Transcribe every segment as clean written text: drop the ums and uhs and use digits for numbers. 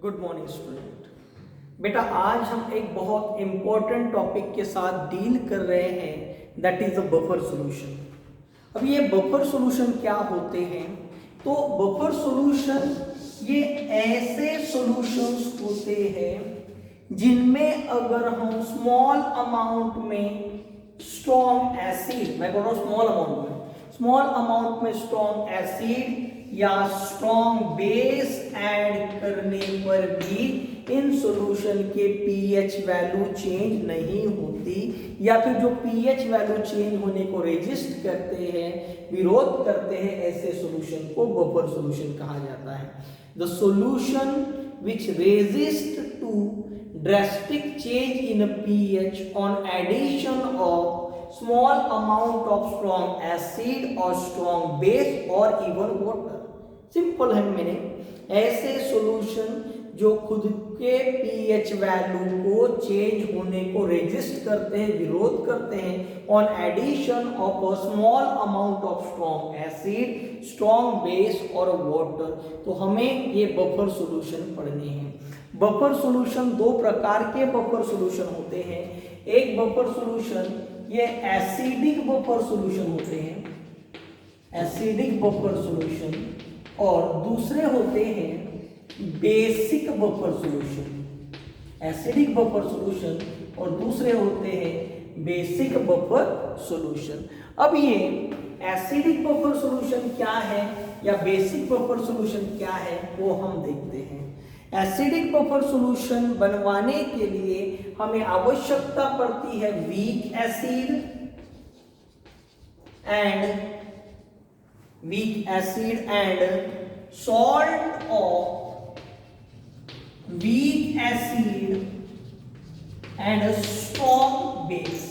Good morning student. बेटा आज हम एक बहुत इंपॉर्टेंट टॉपिक के साथ डील कर रहे हैं, that is a buffer solution. अब ये बफर सॉल्यूशन क्या होते हैं? तो बफर सॉल्यूशन ये ऐसे सॉल्यूशंस होते हैं जिनमें अगर हम स्मॉल अमाउंट में स्ट्रॉन्ग एसिड, मैं बोल रहा हूँ स्मॉल अमाउंट में स्ट्रॉन्ग एसिड या स्ट्रॉन्ग बेस ऐड करने पर भी इन सॉल्यूशन के पीएच वैल्यू चेंज नहीं होती, या फिर जो पीएच वैल्यू चेंज होने को रेजिस्ट करते हैं, विरोध करते हैं, ऐसे सॉल्यूशन को बफर सॉल्यूशन कहा जाता है। The solution which resist to drastic change in pH on addition of small amount of strong acid or strong base or even water। Simple है मीनिंग, ऐसे सॉल्यूशन जो खुद के pH वैल्यू को चेंज होने को रेजिस्ट करते हैं, विरोध करते हैं, on addition of a small amount of strong acid, strong base और वाटर। तो हमें ये बफर सॉल्यूशन पढ़ने हैं। बफर सॉल्यूशन दो प्रकार के बफर सॉल्यूशन होते हैं। एक बफर सॉल्यूशन ये एसिडिक बफर सॉल्यूशन होते हैं, एसिडिक बफर सॉल्यूशन, और दूसरे होते हैं basic buffer solution. Acidic buffer solution और दूसरे होते हैं बेसिक बफर सॉल्यूशन। अब ये एसिडिक बफर सॉल्यूशन क्या है या बेसिक बफर सॉल्यूशन क्या है वो हम देखते हैं। एसिडिक बफर सॉल्यूशन बनवाने के लिए हमें आवश्यकता पड़ती है weak acid and salt of weak acid and strong base.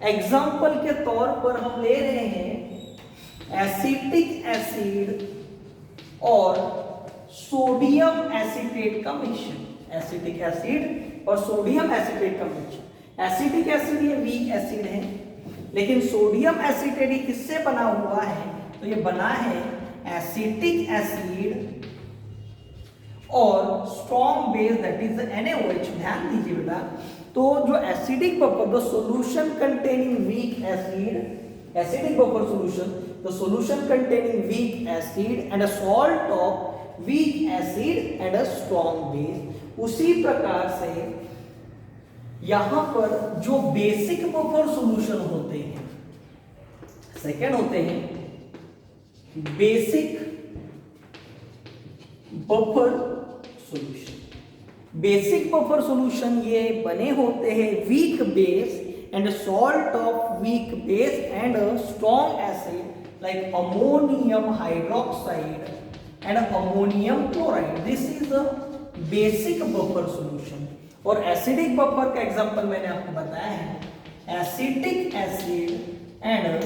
Example के तौर पर हम ले रहे हैं एसिटिक एसिड और सोडियम एसीटेट का मिश्रण। एसिटिक एसिड और सोडियम एसीटेट का मिश्रण। एसिटिक एसिड ये वीक एसिड है, लेकिन सोडियम एसीटेट ये किससे बना हुआ है? तो ये बना है एसिटिक एसिड और strong base that is NaOH। ध्यान दीजिए बेटा, तो जो acidic buffer, the solution containing weak acid, acidic buffer solution, the solution containing weak acid and a salt of weak acid and a strong base. उसी प्रकार से यहां पर जो बेसिक बफर सॉल्यूशन होते हैं, सेकेंड होते हैं basic buffer solution. Basic buffer solution ये बने होते हैं weak base and salt of weak base and a strong acid like ammonium hydroxide and ammonium chloride। this is a basic buffer solution। और acidic buffer का example मैंने आपको बताया है acetic acid and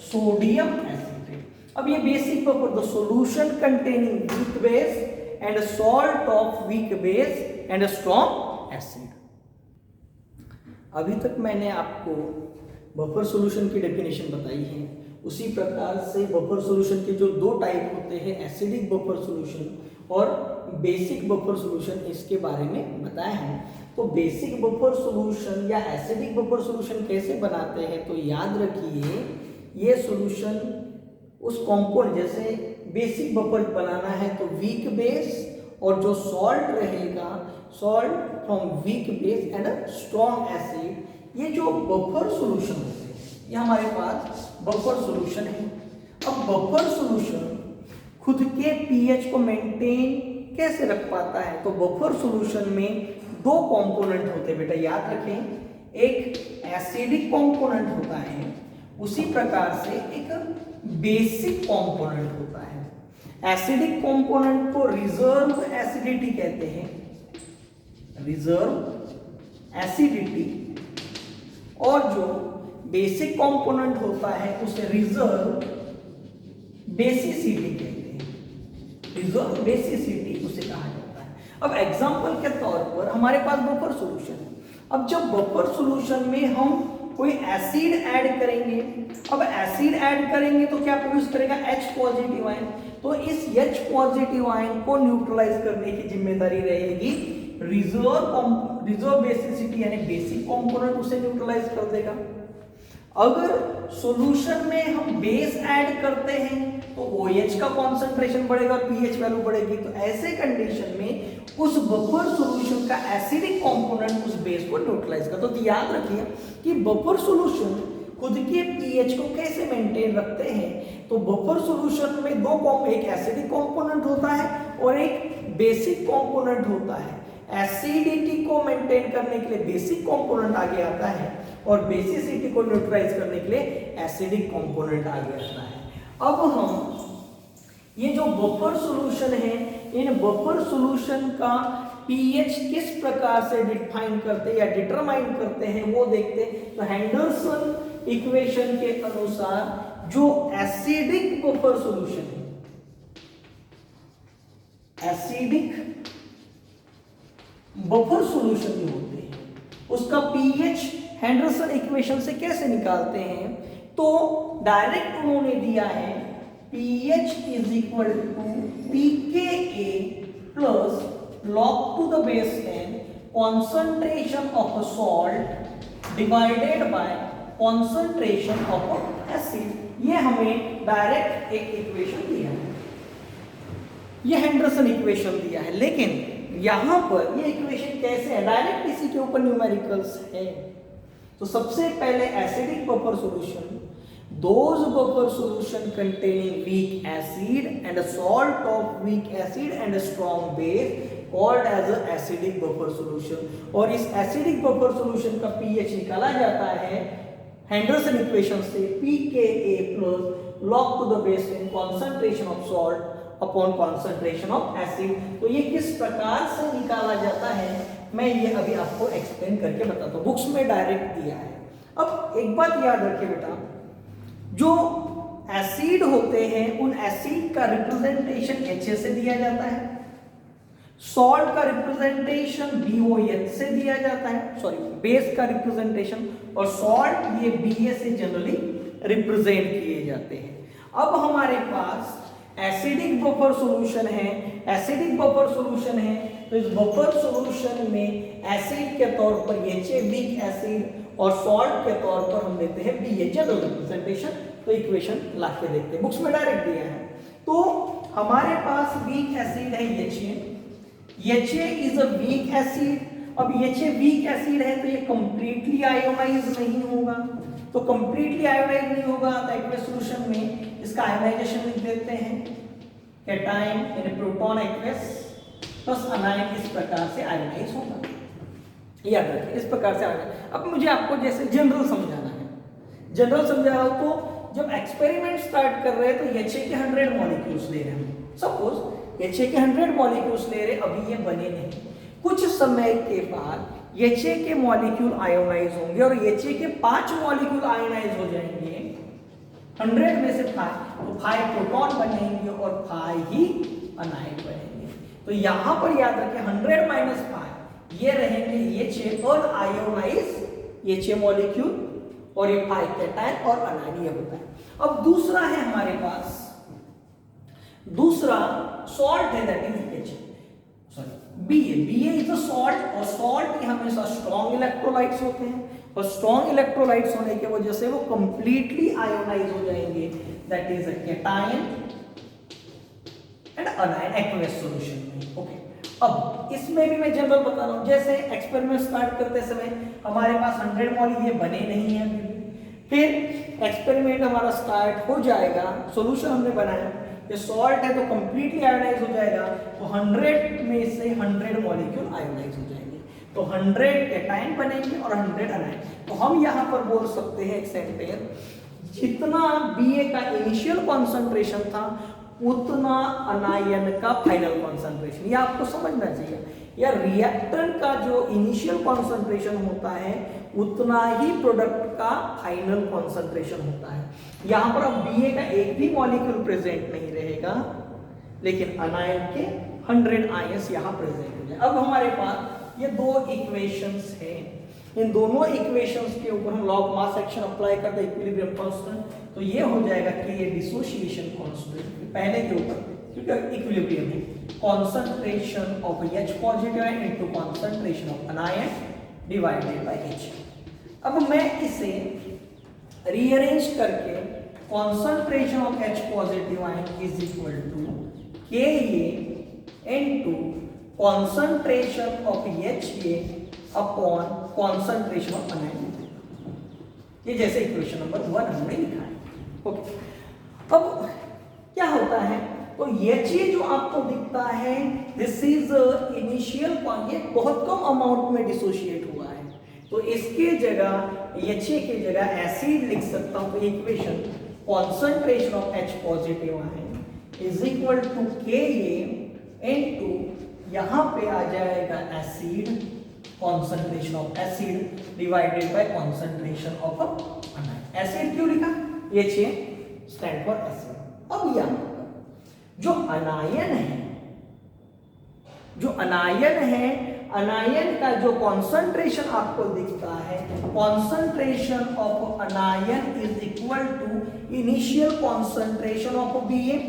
sodium acetate. अब ये basic buffer, the solution containing weak base and salt of weak base and strong acid. अभी तक मैंने आपको बफर सॉल्यूशन की डेफिनेशन बताई है। उसी प्रकार से बफर सॉल्यूशन के जो दो टाइप होते हैं, एसिडिक बफर सॉल्यूशन और बेसिक बफर सॉल्यूशन, इसके बारे में बताया है। तो बेसिक बफर सॉल्यूशन या एसिडिक बफर सॉल्यूशन कैसे बनाते हैं? तो याद रखिए, ये सॉल्यूशन उस कंपाउंड, जैसे बेसिक बफर बनाना है तो वीक बेस और जो सॉल्ट रहेगा, salt from weak base and strong acid. ये जो बफर सॉल्यूशन होते हैं ये हमारे पास बफर सॉल्यूशन है। अब बफर सॉल्यूशन खुद के पीएच को मेंटेन कैसे रख पाता है? तो बफर सॉल्यूशन में दो कंपोनेंट होते हैं बेटा, याद रखें। एक एसिडिक कंपोनेंट होता है, उसी प्रकार से एक बेसिक कंपोनेंट होता है। एसिडिक कंपोनेंट को रिजर्व एसिडिटी कहते हैं, रिजर्व एसिडिटी, और जो बेसिक कंपोनेंट होता है उसे रिजर्व बेसिसिटी कहते हैं। रिजर्व बेसिसिटी उसे कहा जाता है। अब एग्जांपल के तौर पर हमारे पास बफर सॉल्यूशन है। अब जब बफर सॉल्यूशन में हम कोई एसिड ऐड करेंगे। अब एसिड ऐड करेंगे तो क्या प्रोड्यूस करेगा, H पॉजिटिव आयन। तो इस H पॉजिटिव आयन को न्यूट्रलाइज करने की जिम्मेदारी रहेगी रिजर्व बेसिसिटी यानी बेसिक कंपोनेंट उसे न्यूट्रलाइज कर देगा। अगर सॉल्यूशन में हम बेस ऐड करते हैं तो OH का कॉन्सेंट्रेशन बढ़ेगा और pH वैल्यू बढ़ेगी। तो ऐसे कंडीशन में उस बफर सॉल्यूशन का एसिडिक कंपोनेंट उस बेस को न्यूट्रलाइज करता है। तो याद रखिए कि बफर सॉल्यूशन खुद के pH को कैसे मेंटेन रखते हैं। तो बफर सॉल्यूशन में एक एसिडिक कंपोनेंट होता है और एक बेसिक कंपोनेंट होता है। एसिडिटी को मेंटेन करने के लिए बेसिक कंपोनेंट आगे आता है और बेसिसिटी को न्यूट्रलाइज करने के लिए एसिडिक कंपोनेंट आगे आता है। अब हम ये जो बफर सॉल्यूशन है, इन बफर सॉल्यूशन का pH किस प्रकार से डिफाइन करते हैं या डिटरमाइन करते हैं वो देखते हैं। तो हेंडरसन इक्वेशन के अनुसार जो एसिडिक बफर सॉल्यूशन है, एसिडिक बफर सॉल्यूशन जो होते हैं उसका pH हेंडरसन इक्वेशन से कैसे निकालते हैं। तो डायरेक्ट उन्होंने दिया है pH is equal to pKa plus log to the base 10 concentration of a salt divided by concentration of a acid। ये हमें डायरेक्ट एक इक्वेशन दिया है, ये हेंडरसन इक्वेशन दिया है। लेकिन यहां पर ये इक्वेशन कैसे है, डायरेक्ट इसी के ऊपर न्यूमेरिकल्स है। तो सबसे पहले acidic buffer solution, those buffer solution containing weak acid and a salt of weak acid and a strong base called as a acidic buffer solution। और इस एसिडिक बफर सॉल्यूशन का pH निकाला जाता है हेंडरसन इक्वेशन से pKa plus log to the base 10 concentration of salt upon concentration of acid. तो ये किस प्रकार से निकाला जाता है मैं ये अभी आपको एक्सप्लेन करके बताता हूँ, बुक्स में डायरेक्ट दिया है। अब एक बात याद रखिए बेटा, जो एसिड होते हैं उन एसिड का रिप्रेजेंटेशन HA से दिया जाता है, सॉल्ट का रिप्रेजेंटेशन BOH से दिया जाता है, सॉरी बेस का रिप्रेजेंटेशन, और सॉल्ट ये BA से जनरली रिप्रेजेंट किए जाते हैं। अब हमारे पास एसिडिक बफर सॉल्यूशन है, एसिडिक बफर सॉल्यूशन है तो इस बफर सॉल्यूशन में एसिड के तौर पर HA वीक एसिड और सॉल्ट के तौर पर हम लेते हैं BA जनरल रिप्रेजेंटेशन। तो इक्वेशन ला के देखते हैं, बुक्स में डायरेक्ट दिया है। तो हमारे पास वीक एसिड है HA, HA is a weak acid. अब HA वीक एसिड है तो ये कंप्लीटली आयोनाइज नहीं होगा, तो कंप्लीटली आयोनाइज नहीं होगा तो एक्वस सॉल्यूशन में इसका आयोनाइजेशन लिख देते हैं कैटायन यानी प्रोटॉन एक्वस प्लस अनायन, इस प्रकार से आयोनाइज होगा। याद रखिए इस प्रकार से आयोनाइज। अब मुझे आपको जैसे जनरल समझाना है, जनरल समझा रहा हूं तो जब एक्सपेरिमेंट स्टार्ट कर रहे हैं तो HA के 100 मॉलिक्यूल्स ले रहे हैं, सपोज HA के 100 मॉलिक्यूल्स ले रहे, अभी ये बने नहीं, कुछ समय के बाद HA के मॉलिक्यूल आयोनाइज होंगे और HA के 5 मॉलिक्यूल आयोनाइज हो जाएंगे 100 में से 5, तो 5 प्रोटॉन बनेंगे और 5 ही अनायन बनेंगे। तो यहां पर याद रखें 100 माइनस 5 ये रहेंगे HA और आयोनाइज HA मॉलिक्यूल और ये 5 कैटायन और अनायन ये होता है। अब दूसरा है हमारे पास, दूसरा सॉल्ट है that is HA, sorry BA is a salt, और सॉल्ट ये हमेशा स्ट्रॉन्ग इलेक्ट्रोलाइट्स होते हैं और स्ट्रॉन्ग इलेक्ट्रोलाइट्स होने की वजह से वो कंप्लीटली आयोनाइज हो जाएंगे, that is a cation and अनायन aqueous solution में। ओके, अब इसमें भी मैं जनरल बता रहा हूं, जैसे एक्सपेरिमेंट स्टार्ट करते समय हमारे पास 100 मॉल ये बने नहीं है, फिर एक्सपेरिमेंट हमारा स्टार्ट हो जाएगा, सॉल्यूशन हमने बनाया, ये सॉल्ट है तो कंप्लीटली आयोनाइज हो जाएगा, तो 100 में से 100 मॉलिक्यूल आयोनाइज हो जाएंगे, तो 100 कैटायन बनेंगे और 100 अनायन। तो हम यहाँ पर बोल सकते हैं एक सेंटेंस, जितना BA का इनिशियल कॉन्सेंट्रेशन था उतना अनायन का फाइनल कॉन्सेंट्रेशन, ये आपको समझना चाहिए, या रिएक्टेंट का जो इनिशियल कॉन्सेंट्रेशन होता है उतना ही प्रोडक्ट का फाइनल कॉन्सेंट्रेशन होता है। यहां पर अब BA का एक भी मॉलिक्यूल प्रेजेंट नहीं रहेगा, लेकिन अनायन के 100 आयंस यहां प्रेजेंट हो जाए। अब हमारे पास ये दो इक्वेशंस हैं, इन दोनों इक्वेशंस के ऊपर हम law of mass action apply करते हैं इक्विलिब्रियम कांस्टेंट, तो ये हो जाएगा कि ये डिसोसिएशन कांस्टेंट पहले के ऊपर क्योंकि इक्विलिब्रियम है, concentration of H positive ion into concentration of anion divided by H। अब मैं इसे रीअरेंज करके concentration of H positive ion is equal to Ka into concentration of HA upon concentration of anion, ये जैसे equation number 1 हमने लिखा है। Okay, अब क्या होता है, तो HA जो आपको दिखता है दिस इज इनिशियल पॉइंट, ये बहुत कम अमाउंट में डिसोशिएट हुआ है, तो इसके जगह HA के जगह एसिड लिख सकता हूं। तो equation concentration of H positive ion is equal to Ka into यहां पे आ जाएगा acid, concentration of acid divided by concentration of anion. Acid क्यों लिखा, HA स्टैंड फॉर एसिड। अब यहां जो अनायन है, अनायन का जो कॉन्सेंट्रेशन आपको दिखता है, concentration of anion is equal to initial concentration of Ba,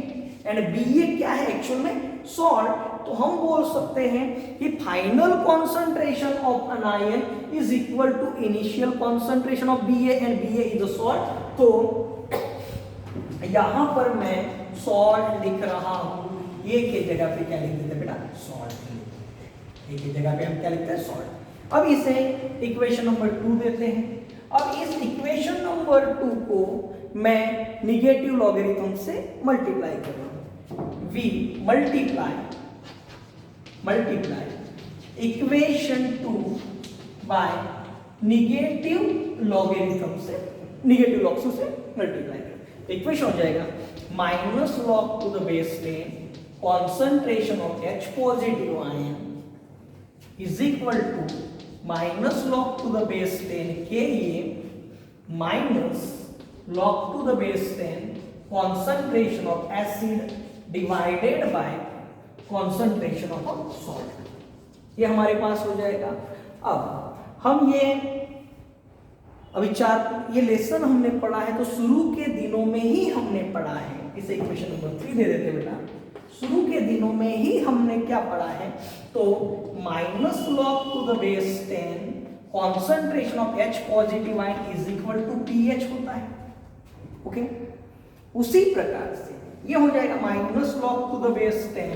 and Ba क्या है एक्चुअल में, सॉल्ट। तो हम बोल सकते हैं कि final concentration of anion is equal to initial concentration of Ba and Ba is a salt. तो यहां पर मैं सॉल्ट लिख रहा हूं, ये के जगह पे क्या लिख देते हैं बेटा, सॉल्ट। ये के जगह पे हम क्या लिखते हैं, सॉल्ट। अब इसे इक्वेशन नंबर 2 देते हैं। अब इस इक्वेशन नंबर 2 को मैं निगेटिव लॉगरिथम से मल्टीप्लाई कर रहा हूं। v multiply equation 2 by negative logarithm से, निगेटिव लॉग से मल्टीप्लाई कर, इक्वेशन हो जाएगा minus log to the base 10 concentration of H positive ion is equal to minus log to the base 10 Ka minus log to the base 10 concentration of acid divided by concentration of salt, ये हमारे पास हो जाएगा। अब हम ये अभी ये lesson हमने पढ़ा है, तो शुरू के दिनों में ही हमने पढ़ा है, इसे इक्वेशन नंबर 3 दे देते बेटा। शुरू के दिनों में ही हमने क्या पढ़ा है, तो minus log to the base 10 concentration of H positive ion is equal to pH होता है। ओके, उसी प्रकार से ये हो जाएगा minus log to the base 10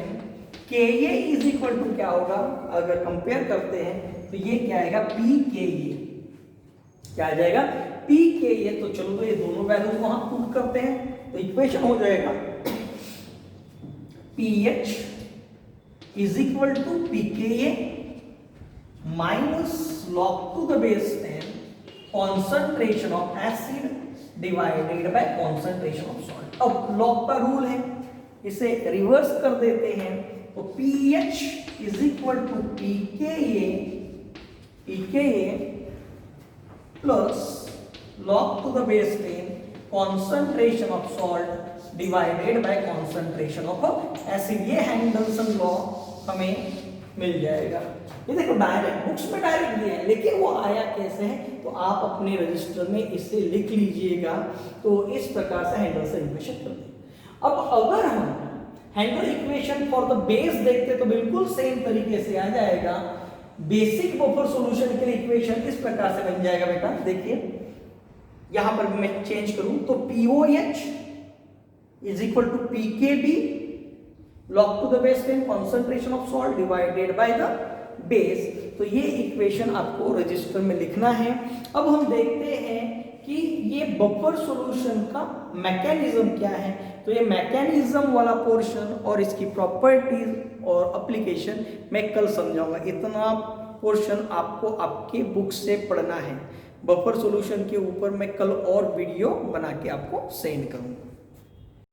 Ka is equal to क्या होगा, अगर कंपेयर करते हैं तो ये क्या आएगा, Pka, क्या आ जाएगा, Pka। तो चलो तो ये दोनों वैल्यूज को हम पुट करते हैं, तो इक्वेशन हो जाएगा pH is equal to Pka minus log to the base 10 concentration of acid divided by concentration of salt। अब log का रूल है, इसे रिवर्स कर देते हैं, तो pH is equal to pKa plus log to the base 10 concentration of salt divided by concentration of acid। ये हैंडलसन law हमें मिल जाएगा। ये देखो डायरेक्ट बुक्स में डायरेक्ट दिया है, लेकिन वो आया कैसे है, तो आप अपने रजिस्टर में इसे लिख लीजिएगा। तो इस प्रकार से हैंडलसन इक्वेशन करते हैं। अब अगर हम handle equation for the base देखते तो बिल्कुल सेम तरीके से आ जाएगा। बेसिक बफर सॉल्यूशन के लिए इक्वेशन इस प्रकार से बन जाएगा बेटा, देखिए यहां पर मैं चेंज करूं तो POH is equal to PKB log to the base 10 concentration of salt divided by the base। तो ये इक्वेशन आपको रजिस्टर में लिखना है। अब हम देखते हैं कि ये बफर सॉल्यूशन का मैकेनिज्म क्या है, तो ये मैकेनिज्म वाला पोर्शन और इसकी प्रॉपर्टीज और एप्लीकेशन मैं कल समझाऊंगा। इतना पोर्शन आपको आपके बुक से पढ़ना है। बफर सॉल्यूशन के ऊपर मैं कल और वीडियो बना के आपको सेंड करूंगा।